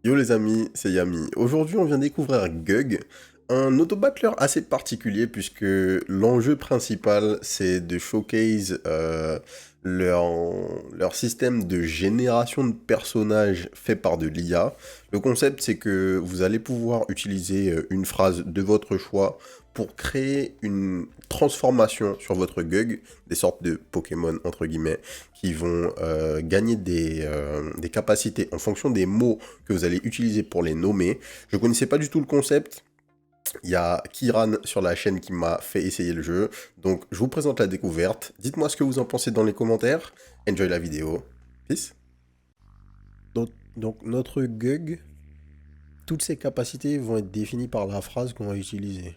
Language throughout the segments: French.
Yo les amis, c'est Yami. Aujourd'hui, on vient découvrir Gug, un auto-battleur assez particulier puisque l'enjeu principal, c'est de showcase leur, leur système de génération de personnages fait par de l'IA. Le concept, c'est que vous allez pouvoir utiliser une phrase de votre choix pour créer une transformation sur votre Gug, des sortes de Pokémon entre guillemets, qui vont gagner des capacités en fonction des mots que vous allez utiliser pour les nommer. Je connaissais pas du tout le concept. Il y a Kiran sur la chaîne qui m'a fait essayer le jeu. Donc, je vous présente la découverte. Dites-moi ce que vous en pensez dans les commentaires. Enjoy la vidéo. Peace. Donc, notre Gug, toutes ses capacités vont être définies par la phrase qu'on va utiliser.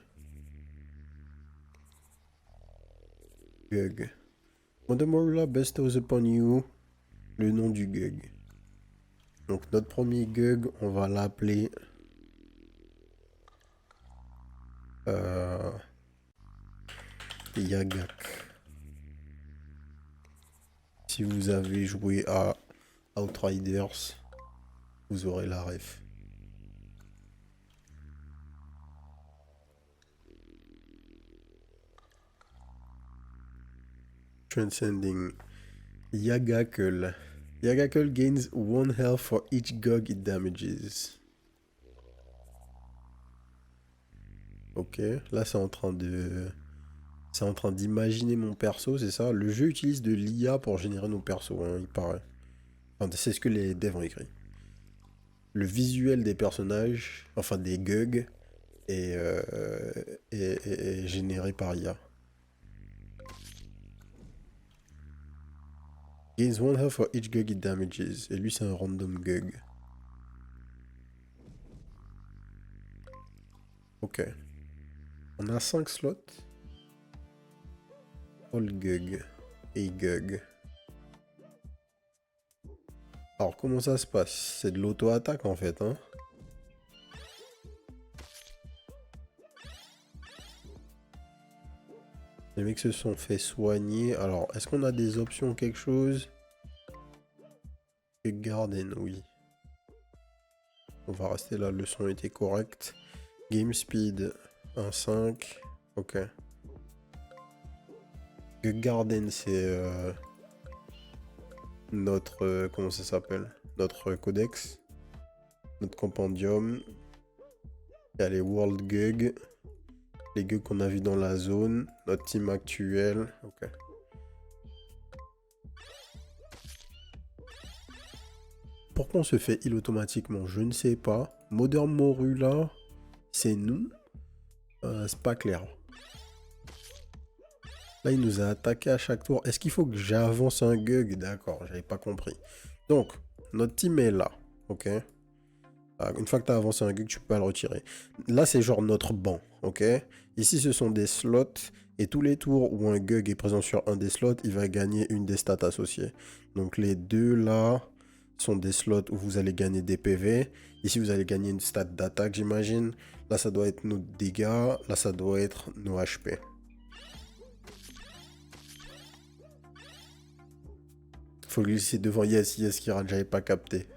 Gug. When the Morula bestows upon you, le nom du Gug. Donc, notre premier Gug, on va l'appeler... Yagak. Si vous avez joué à Outriders, vous aurez la ref. Transcending. Yagakul. Yagakul gains 1 health for each Gug it damages. Ok, là c'est en train de... C'est en train d'imaginer mon perso, c'est ça? Le jeu utilise de l'IA pour générer nos persos, hein, il paraît. Enfin, c'est ce que les devs ont écrit. Le visuel des personnages, enfin des Gug, est généré par IA. Gains 1 health for each Gug it damages. Et lui, c'est un random Gug. Ok. On a 5 slots. All Gug. Et Gug. Alors, comment ça se passe? C'est de l'auto-attaque, en fait, hein? Les mecs se sont fait soigner. Alors, est-ce qu'on a des options, quelque chose? Garden, oui. On va rester là, le son était correct. Game speed, 1.5. Ok. Garden, c'est notre... comment ça s'appelle? Notre codex. Notre compendium. Il y a les World Gug. Les Gug qu'on a vu dans la zone. Notre team actuel. Ok. Pourquoi on se fait heal automatiquement? Je ne sais pas. Modern Morula, c'est nous. C'est pas clair. Là, il nous a attaqué à chaque tour. Est-ce qu'il faut que j'avance un Gug? D'accord, j'avais pas compris. Donc, notre team est là. Ok. Une fois que tu as avancé un Gug, tu peux pas le retirer. Là, c'est genre notre banc. Ok. Ici, ce sont des slots. Et tous les tours où un Gug est présent sur un des slots, il va gagner une des stats associées. Donc, les deux là sont des slots où vous allez gagner des PV. Ici, vous allez gagner une stat d'attaque, j'imagine. Là, ça doit être nos dégâts. Là, ça doit être nos HP. Faut glisser devant Yes, Kiran, j'avais pas capté.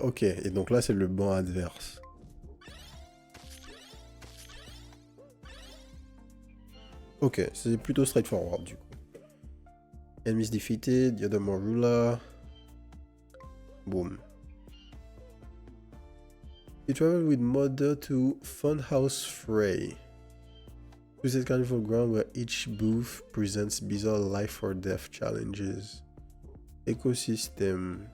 Ok, et donc là, c'est le banc adverse. Ok, c'est plutôt straightforward du coup. Enemies defeated, Yoda Morula. Boom. You travel with Mother to Funhouse Frey. Choose a carnival ground where each booth presents bizarre life or death challenges. Écosystème.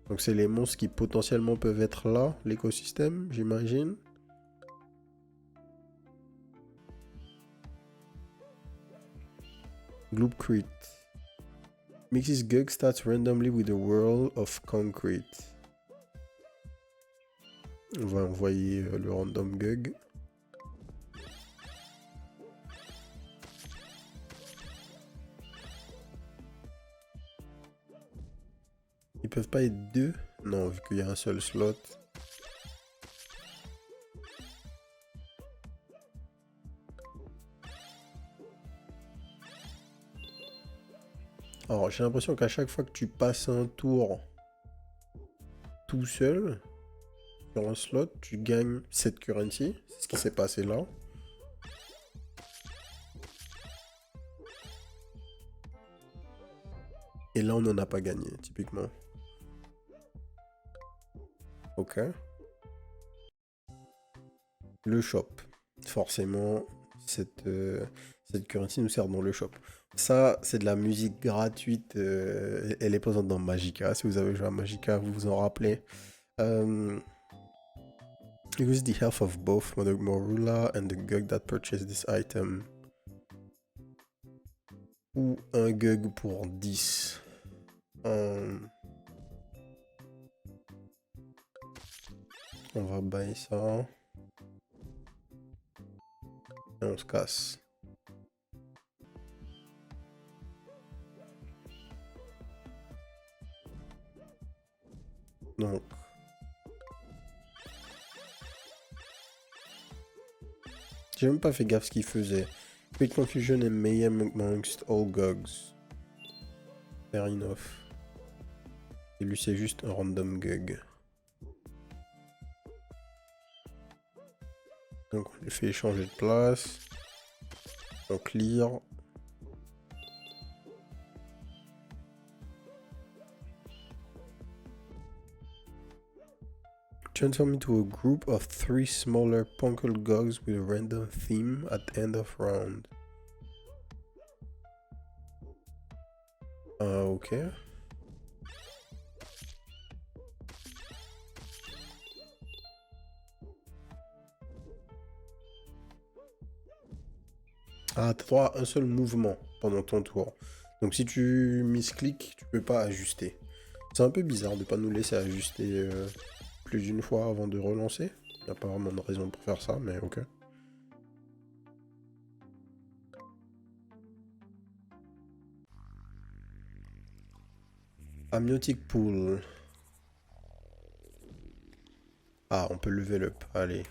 Donc c'est les monstres qui potentiellement peuvent être là, l'écosystème, j'imagine. Gloopcrete. Mixes Gug starts randomly with a whirl of concrete. On va envoyer le random Gug. Ils peuvent pas être deux? Non, vu qu'il y a un seul slot. Alors, j'ai l'impression qu'à chaque fois que tu passes un tour tout seul sur un slot, tu gagnes 7 currency. C'est ce qui s'est passé là. Et là, on n'en a pas gagné, typiquement. Ok. Le shop. Forcément, cette currency nous sert dans le shop. Ça, c'est de la musique gratuite. Elle est présente dans Magicka. Si vous avez joué à Magicka, vous vous en rappelez. Use the health of both Mother Morula and the Gug that purchased this item. Ou un Gug pour 10. On va bailler ça. Et on se casse. Donc. J'ai même pas fait gaffe ce qu'il faisait. Create confusion and mayhem amongst all Gugs. Fair enough. Et lui c'est juste un random Gug. Donc on lui fait changer de place. On clear. Transform into a group of 3 smaller Punkle Gugs with a random theme at the end of round. Ok. Ah, t'as droit à un seul mouvement pendant ton tour. Donc si tu miscliques, tu peux pas ajuster. C'est un peu bizarre de pas nous laisser ajuster plus d'une fois avant de relancer. Il n'y a pas vraiment de raison pour faire ça, mais ok. Amniotic Pool. Ah, on peut level up. Allez.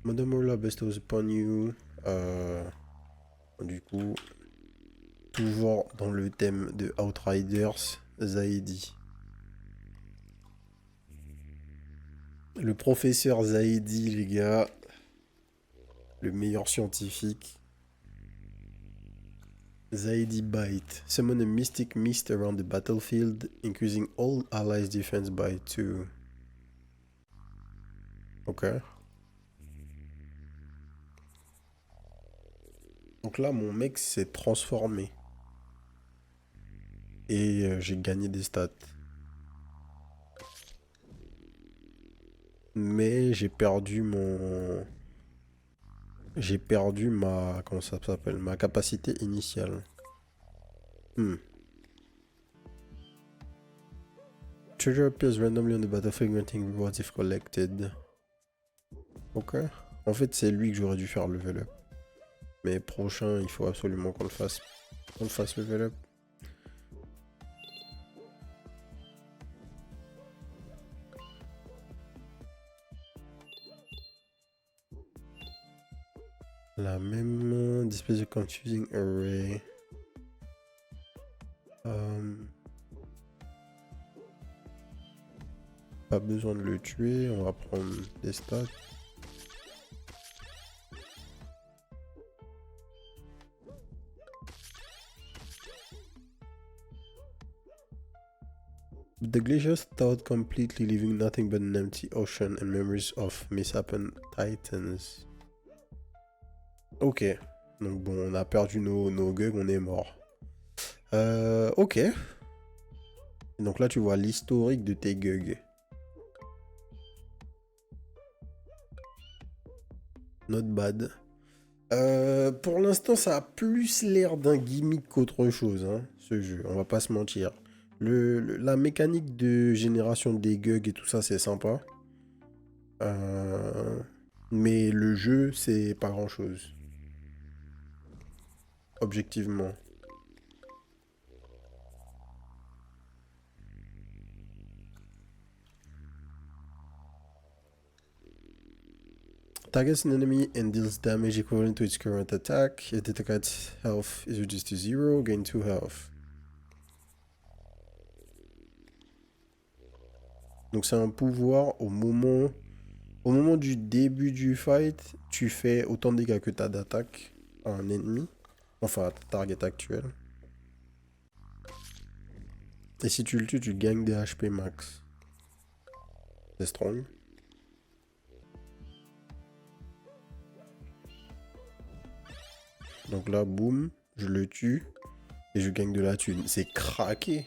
Mother Morula bestows upon you. Du coup, toujours dans le thème de Outriders, Zaidi. Le professeur Zaidi, les gars. Le meilleur scientifique. Zaidi Bite. Summon a mystic mist around the battlefield, increasing all allies' defense by 2. Ok. Donc là, mon mec s'est transformé. Et j'ai gagné des stats. Mais j'ai perdu mon... J'ai perdu ma... Comment ça s'appelle? Ma capacité initiale. Treasure appears randomly on the battlefield, granting rewards if collected. Ok. En fait, c'est lui que j'aurais dû faire level up. Mais prochain, il faut absolument qu'on le fasse. Qu'on le fasse level up. La même... Displays a confusing array. Pas besoin de le tuer, on va prendre des stats. The glaciers thawed completely, leaving nothing but an empty ocean and memories of mishappened titans. Ok. Donc bon, on a perdu nos Gugs, on est mort. Ok. Et donc là, tu vois l'historique de tes Gugs. Not bad. Pour l'instant, ça a plus l'air d'un gimmick qu'autre chose, hein, ce jeu. On va pas se mentir. La mécanique de génération des Gugs et tout ça, c'est sympa. Mais le jeu, c'est pas grand-chose. Objectivement. Targets an enemy and deals damage equivalent to its current attack. If the target's health is reduced to 0, gain 2 health. Donc c'est un pouvoir au moment du début du fight, tu fais autant de dégâts que tu as d'attaque à un ennemi. Enfin, à ta target actuelle. Et si tu le tues, tu gagnes des HP max. C'est strong. Donc là, boum, je le tue. Et je gagne de la thune. C'est craqué.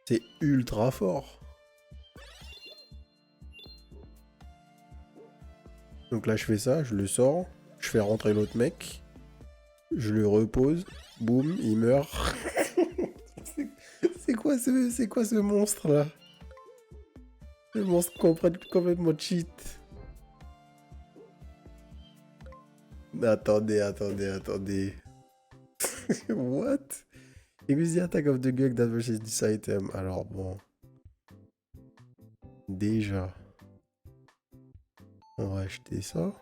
C'est ultra fort. Donc là, je fais ça, je le sors. Je fais rentrer l'autre mec. Je le repose. Boum, il meurt. C'est quoi ce monstre là? Le monstre complètement cheat. Mais attendez. What? Increase the attack of the gug that versus this item. Alors bon. Déjà. On va acheter ça.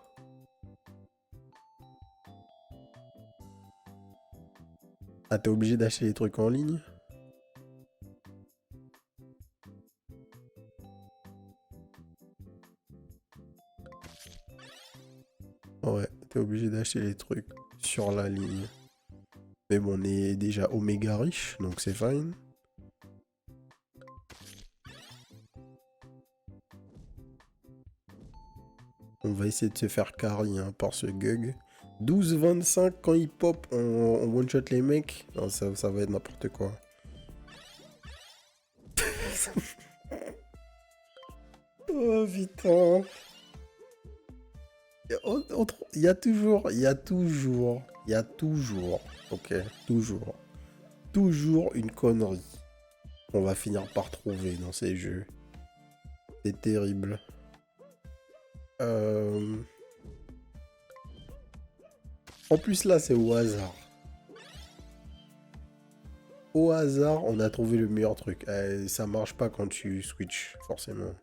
Ah, t'es obligé d'acheter les trucs en ligne? Ouais, t'es obligé d'acheter les trucs sur la ligne. Mais bon, on est déjà oméga riche, donc c'est fine. On va essayer de se faire carry hein, par ce Gug. 12-25 quand il pop, on one-shot les mecs. Non, ça va être n'importe quoi. Oh putain. Il y a toujours, ok, toujours une connerie qu'on va finir par trouver dans ces jeux. C'est terrible. En plus là, c'est au hasard. Au hasard, on a trouvé le meilleur truc. Ça marche pas quand tu switch, forcément.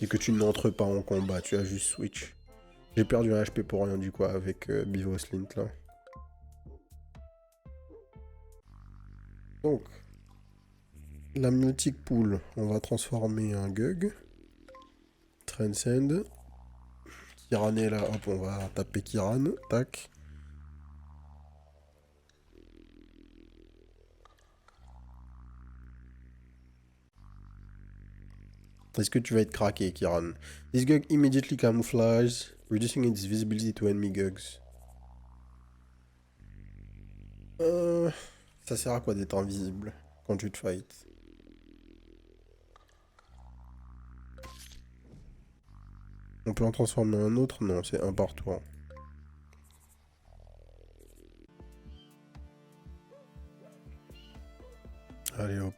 Et que tu n'entres pas en combat, tu as juste switch. J'ai perdu un HP pour rien du coup avec Bivoslint là. Donc, la mythique pool, on va transformer un Gug. Transcend. Kiran est là, hop, on va taper Kiran. Tac. Est-ce que tu vas être craqué, Kiran? This Gug immediately camouflages, reducing its visibility to enemy Gugs. Ça sert à quoi d'être invisible quand tu te fight? On peut en transformer un autre? Non, c'est un par tour. Allez hop.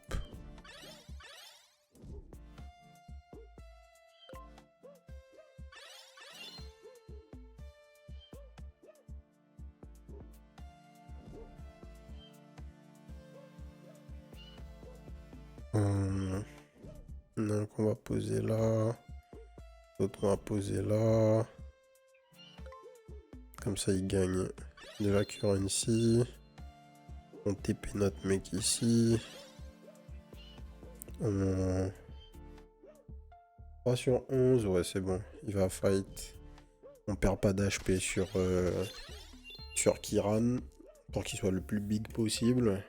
Donc on va poser là. L'autre on va poser là. Comme ça il gagne de la currency. On TP notre mec ici. 3 sur 11, ouais c'est bon. Il va fight. On perd pas d'HP sur Kiran. Pour qu'il soit le plus big possible.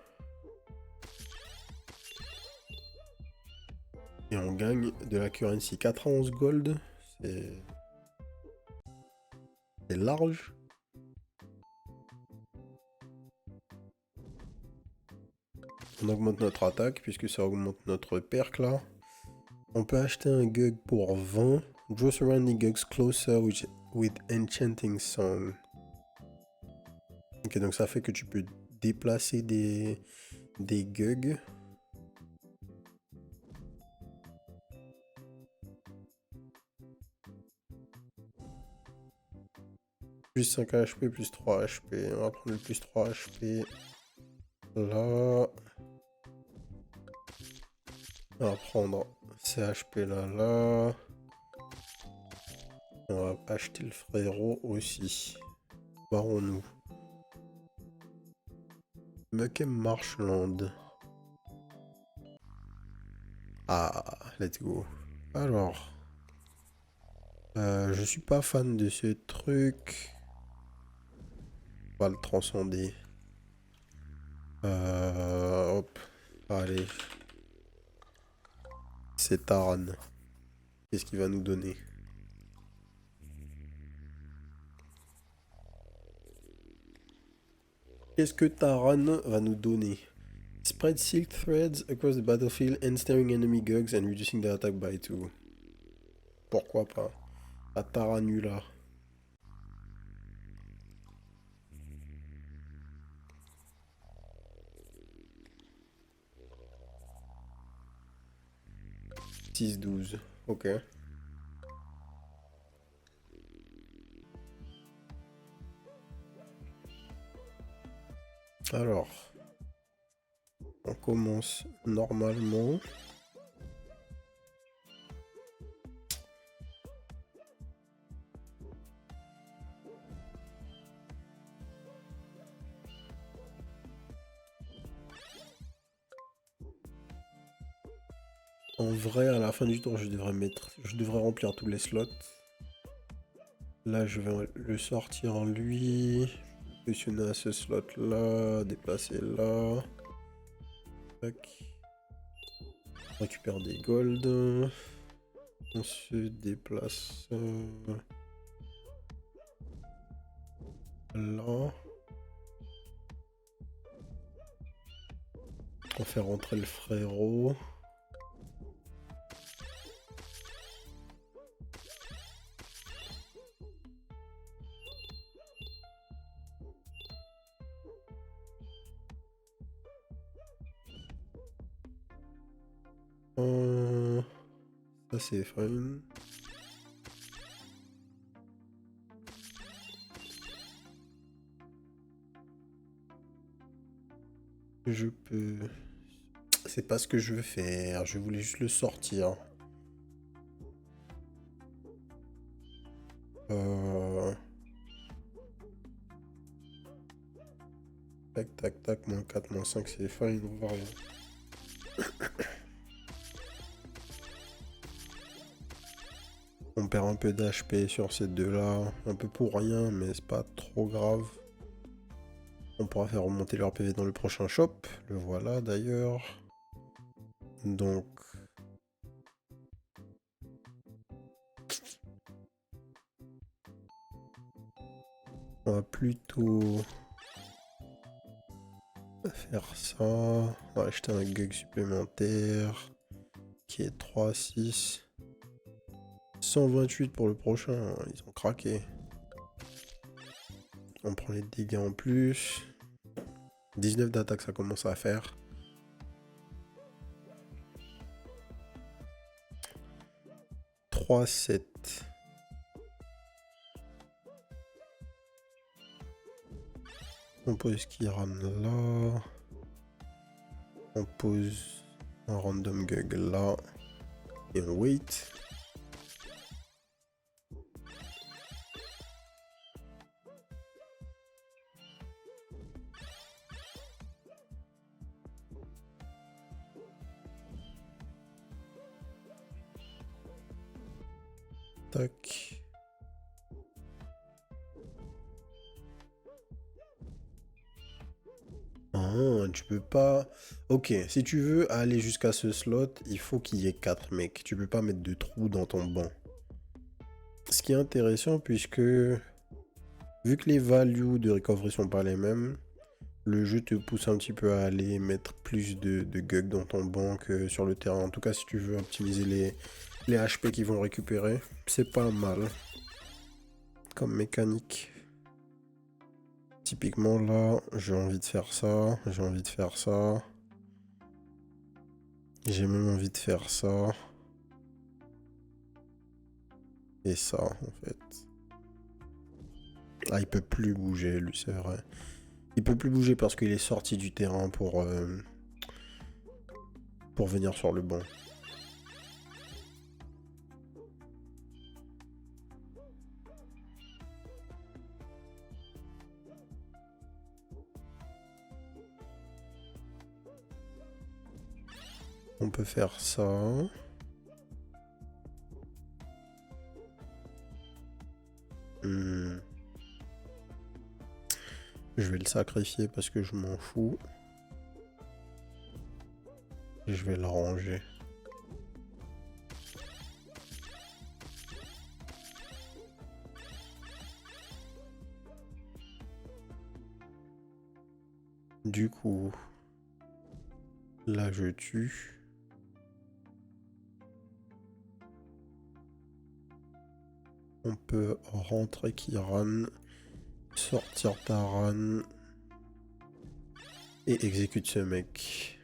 Et on gagne de la currency 4 à 11 gold. C'est large. On augmente notre attaque puisque ça augmente notre perk là. On peut acheter un Gug pour 20. Draw surrounding Gugs closer with Enchanting Song. Ok, donc ça fait que tu peux déplacer des Gugs. Plus 5 HP, plus 3 HP. On va prendre le plus 3 HP. Là. On va prendre ces HP là. On va acheter le frérot aussi. Barrons-nous. Muckem Marshland. Ah, let's go. Alors, je suis pas fan de ce truc. On va le transcender. Hop. Allez. C'est Taran. Qu'est-ce qu'il va nous donner? Qu'est-ce que Taran va nous donner? Spread silk threads across the battlefield, ensnaring enemy gugs and reducing their attack by 2. Pourquoi pas? La Taranula. « 6-12. Ok. Alors, on commence normalement. En vrai, à la fin du tour, je devrais remplir tous les slots. Là, je vais le sortir en lui. Positionner à ce slot là, déplacer là. Tac. On récupère des gold. On se déplace là. On fait rentrer le frérot. Ça c'est fine. Je peux... C'est pas ce que je veux faire. Je voulais juste le sortir. Tac, tac, tac. Moins 4, moins 5, c'est fine. On va rien. On perd un peu d'HP sur ces deux-là. Un peu pour rien, mais c'est pas trop grave. On pourra faire remonter leur PV dans le prochain shop. Le voilà d'ailleurs. Donc... on va plutôt... faire ça. On va acheter un gug supplémentaire. Qui est 3, 6... 128 pour le prochain. Ils ont craqué. On prend les dégâts en plus. 19 d'attaque, ça commence à faire. « 3, 7. On pose Kiran là. On pose un random gug là. Et on wait. Tac. Ah, tu peux pas... Ok, si tu veux aller jusqu'à ce slot, il faut qu'il y ait 4 mecs. Tu peux pas mettre de trous dans ton banc. Ce qui est intéressant, puisque... vu que les values de recovery sont pas les mêmes, le jeu te pousse un petit peu à aller mettre plus de gugs dans ton banc que sur le terrain. En tout cas, si tu veux optimiser les HP qu'ils vont récupérer, c'est pas mal comme mécanique. Typiquement là, j'ai envie de faire ça, j'ai envie de faire ça. J'ai même envie de faire ça. Et ça, en fait. Ah, il peut plus bouger, lui, c'est vrai. Il peut plus bouger parce qu'il est sorti du terrain pour venir sur le banc. On peut faire ça. Je vais le sacrifier parce que je m'en fous. Et je vais le ranger. Du coup, là je tue. On peut rentrer Kiran, sortir Taran et exécute ce mec.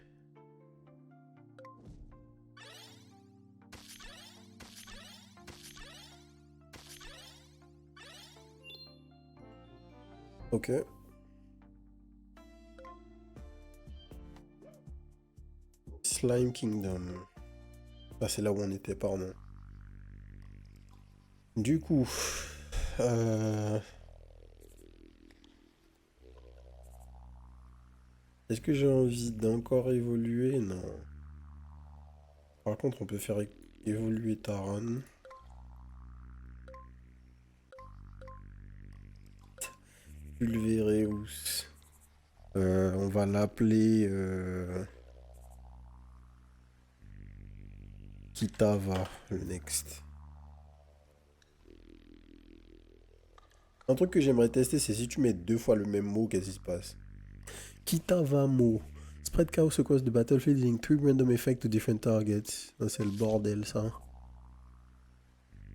Ok. Slime Kingdom. Ah, c'est là où on était, pardon. Du coup... Est-ce que j'ai envie d'encore évoluer? Non. Par contre, on peut faire évoluer Taran. Pulvereus. On va l'appeler... Kitava, le next. Un truc que j'aimerais tester, c'est si tu mets 2 fois le même mot, qu'est-ce qui se passe? Kitava mot. Spread chaos across the battlefield using 3 random effects to different targets. C'est le bordel, ça.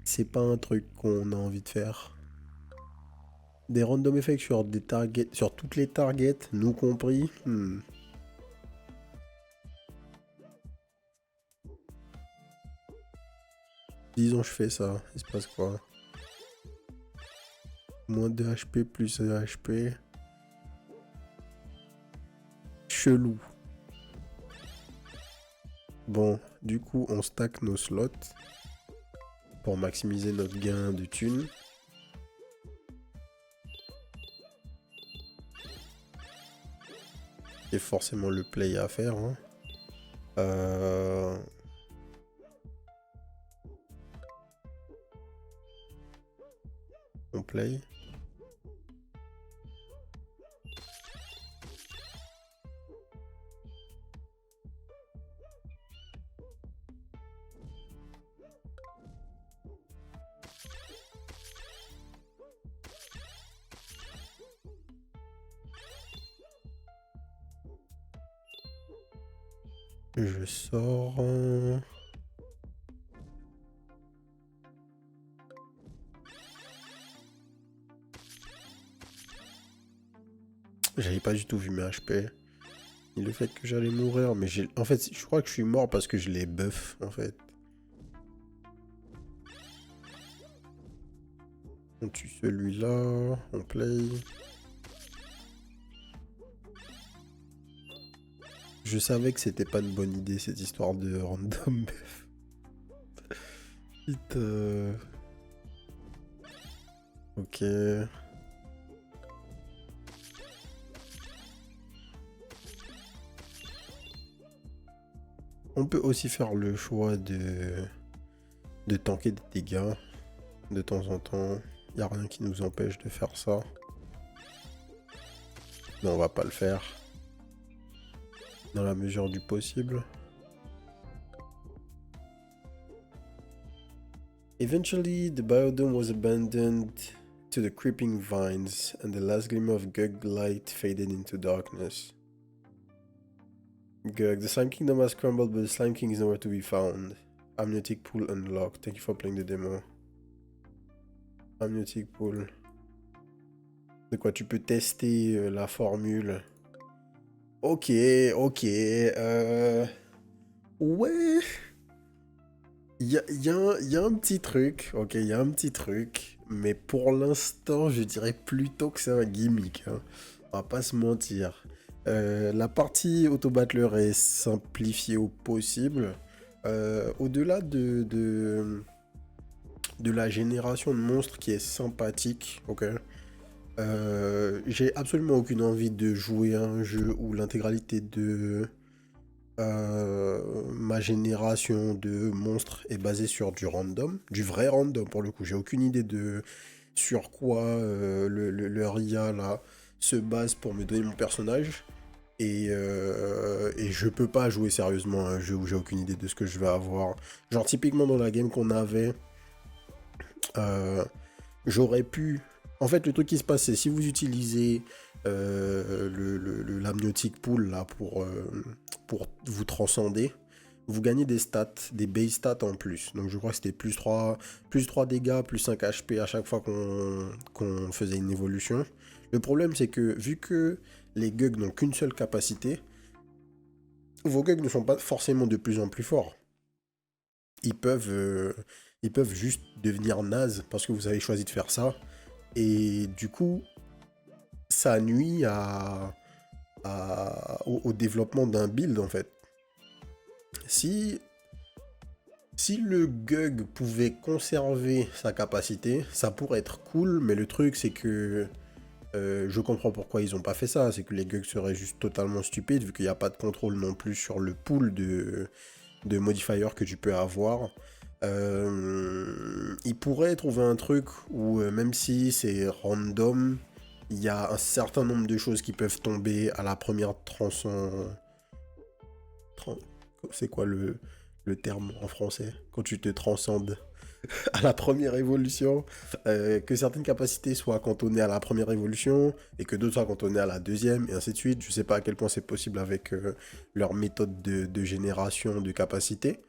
C'est pas un truc qu'on a envie de faire. Des random effects sur des targets, sur toutes les targets, nous compris. Disons je fais ça, il se passe quoi? Moins de HP plus de HP. Chelou. Bon, du coup on stack nos slots pour maximiser notre gain de thunes. C'est forcément le play à faire. Hein. On play. Je sors. J'avais pas du tout vu mes HP. Et le fait que j'allais mourir, mais j'ai... En fait, je crois que je suis mort parce que je les buff, en fait. On tue celui-là, on play. Je savais que c'était pas une bonne idée, cette histoire de random buff. Vite, Ok. On peut aussi faire le choix de tanker des dégâts de temps en temps. Il n'y a rien qui nous empêche de faire ça. Mais on va pas le faire. Dans la mesure du possible. Eventually, the biodome was abandoned to the creeping vines, and the last glimmer of Gug light faded into darkness. Gug, the Slime Kingdom has crumbled, but the Slime King is nowhere to be found. Amniotic pool unlocked. Thank you for playing the demo. Amniotic pool. De quoi tu peux tester la formule. Ok, ok. Ouais. Il y a un petit truc. Ok, il y a un petit truc. Mais pour l'instant, je dirais plutôt que c'est un gimmick. Hein. On va pas se mentir. La partie auto-battler est simplifiée au possible. Au-delà de la génération de monstres qui est sympathique, ok. J'ai absolument aucune envie de jouer à un jeu où l'intégralité de Ma génération de monstres est basée sur du random, du vrai random pour le coup. J'ai aucune idée de sur quoi leur IA là se base pour me donner mon personnage. Et je peux pas jouer sérieusement à un jeu où j'ai aucune idée de ce que je vais avoir. Genre typiquement dans la game qu'on avait, euh, j'aurais pu... En fait, le truc qui se passe, c'est si vous utilisez l'amniotic pool là pour vous transcender, vous gagnez des stats, des base stats en plus. Donc je crois que c'était plus 3 dégâts, plus 5 HP à chaque fois qu'on faisait une évolution. Le problème, c'est que vu que les Gugs n'ont qu'une seule capacité, vos Gugs ne sont pas forcément de plus en plus forts. Ils peuvent, euh, ils peuvent juste devenir nazes parce que vous avez choisi de faire ça. Et du coup, ça nuit au développement d'un build en fait. Si, si le Gug pouvait conserver sa capacité, ça pourrait être cool, mais le truc c'est que je comprends pourquoi ils ont pas fait ça, c'est que les Gugs seraient juste totalement stupides vu qu'il n'y a pas de contrôle non plus sur le pool de modifiers que tu peux avoir. Ils pourraient trouver un truc où même si c'est random, il y a un certain nombre de choses qui peuvent tomber à la première tran- C'est quoi le terme en français? Quand tu te transcendes à la première évolution, que certaines capacités soient cantonnées à la première évolution et que d'autres soient cantonnées à la deuxième, et ainsi de suite. Je sais pas à quel point c'est possible avec leur méthode de génération de capacités.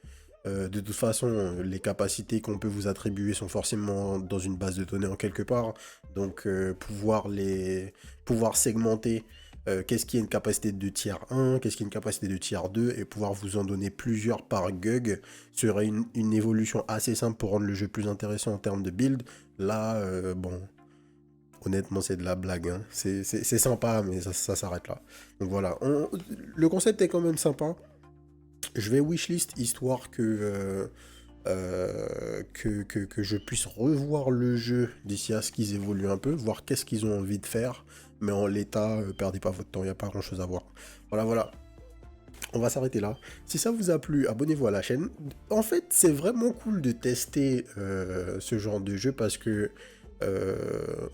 De toute façon, les capacités qu'on peut vous attribuer sont forcément dans une base de données en quelque part. Donc, pouvoir segmenter qu'est-ce qui est une capacité de tiers 1, qu'est-ce qui est une capacité de tiers 2, et pouvoir vous en donner plusieurs par Gug serait une évolution assez simple pour rendre le jeu plus intéressant en termes de build. Là, bon, honnêtement, c'est de la blague, hein. C'est sympa, mais ça s'arrête là. Donc voilà, le concept est quand même sympa. Je vais wishlist histoire que je puisse revoir le jeu d'ici à ce qu'ils évoluent un peu, voir qu'est-ce qu'ils ont envie de faire. Mais en l'état, perdez pas votre temps, il n'y a pas grand chose à voir. Voilà, voilà. On va s'arrêter là. Si ça vous a plu, abonnez-vous à la chaîne. En fait, c'est vraiment cool de tester ce genre de jeu parce que euh,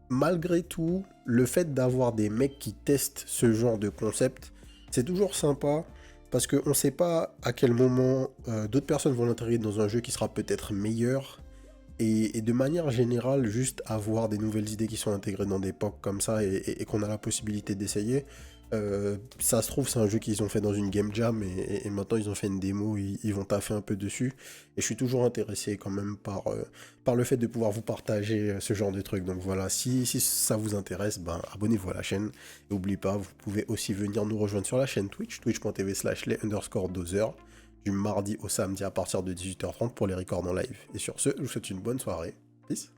malgré tout, le fait d'avoir des mecs qui testent ce genre de concept, c'est toujours sympa parce qu'on ne sait pas à quel moment d'autres personnes vont l'intégrer dans un jeu qui sera peut-être meilleur. Et de manière générale, juste avoir des nouvelles idées qui sont intégrées dans des POC comme ça et qu'on a la possibilité d'essayer. Ça se trouve, c'est un jeu qu'ils ont fait dans une game jam et maintenant ils ont fait une démo, ils vont taffer un peu dessus. Et je suis toujours intéressé quand même par le fait de pouvoir vous partager ce genre de trucs. Donc voilà, si ça vous intéresse, ben, abonnez-vous à la chaîne. Et n'oubliez pas, vous pouvez aussi venir nous rejoindre sur la chaîne Twitch, twitch.tv/les_doseur, du mardi au samedi à partir de 18h30 pour les records en live. Et sur ce, je vous souhaite une bonne soirée. Peace.